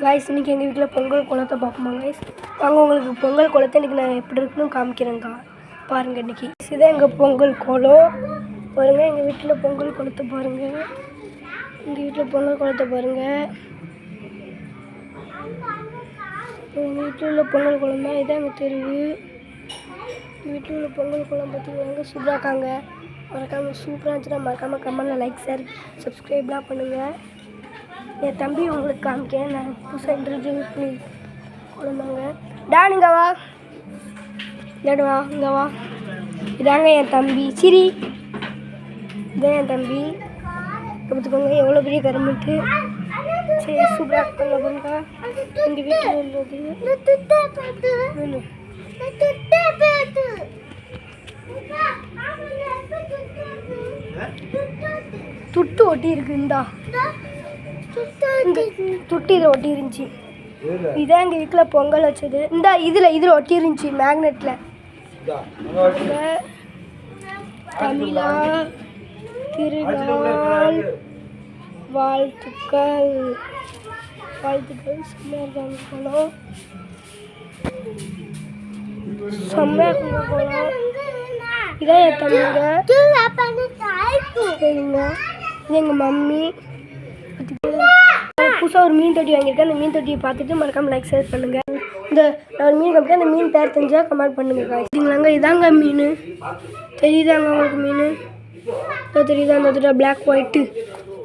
guys இன்னைக்கு எங்கள் வீட்டில் பொங்கல் குளத்தை பார்ப்போமா गाइस வாங்க உங்களுக்கு பொங்கல் குளத்தை இன்றைக்கி நான் எப்படி இருக்குன்னு காமிக்கிறேங்க பாருங்கள் இன்றைக்கி இதுதான் எங்கள் பொங்கல் குளம் பாருங்கள் எங்கள் வீட்டில் பொங்கல் குளத்தை பாருங்கள் எங்கள் வீட்டில் பொங்கல் குளத்தை பாருங்கள் எங்கள் வீட்டில் உள்ள பொங்கல் குளம் தான் இதான் எங்கள் தெருவு எங்கள் வீட்டில் உள்ள பொங்கல் குளம் பார்த்தீங்கன்னா சூப்பராக இருக்காங்க மறக்காமல் சூப்பராக இருந்துச்சுன்னா மறக்காமல் கமெண்ட்டில் லைக் ஷேர் சப்ஸ்கிரைப்லாம் பண்ணுங்கள் என் தம்பி உங்களுக்கு காமிக்கேன் நான் புதுசாக இன்ட்ரடியூஸ் பண்ணி கொடுந்தாங்க டான் இங்கே வா இல்லாடுவா இங்கே வா இதாங்க என் தம்பி சிரி இதான் என் தம்பி பார்த்துக்கோங்க எவ்வளோ பெரிய கரும்புட்டு சரி சூப்பராக இருக்காங்க பாருங்க எங்கள் வீட்டில் உள்ளது துட்டு ஒட்டி இருக்குண்டா துட்டு இதில் ஒட்டி இருந்துச்சு இதான் எங்கள் வீட்டில் பொங்கல் வச்சது இந்த இதில் ஒட்டி இருந்துச்சு மேக்னெட்டில் தமிழா திருநாள் வாழ்த்துக்கள் செம்மையாக இருக்காங்க செம்மையாக போகலாம் இதான் என் தம்பிங்க சரிங்க இது எங்கள் மம்மி புதுசாக ஒரு மீன் தொட்டி வாங்கியிருக்கேன் அந்த மீன் தொட்டியை பார்த்துட்டு மறக்காமல் லைக் ஷேர் பண்ணுங்கள் இந்த நான் ஒரு மீன் காமிக்கேன் அந்த மீன் பேர் தெரிஞ்சால் கமெண்ட் பண்ணுங்கள் சரிங்களாங்க இதாங்க மீன் தெரியுதாங்க உங்களுக்கு மீன் தெரியுதா அந்த தொட்டி பிளாக் ஒயிட்டு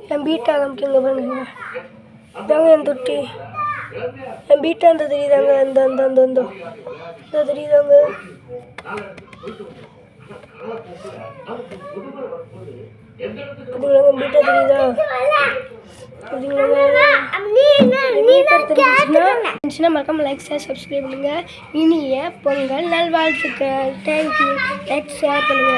என் பீட்டா காமிக்கிங்க பாருங்க இதாங்க என் தொட்டி என் பீட்டா அந்த தெரியுதாங்க இந்த தெரியுதாங்க அதுங்களாங்க பீட்டா தெரியுதா தெரிஞ்சுன்னா மறக்காம லைக் ஷேர் சப்ஸ்கிரைப் பண்ணுங்க இனிய பொங்கல் நல்வாழ்த்துக்கள் தேங்க்யூ லைக் ஷேர் பண்ணுங்க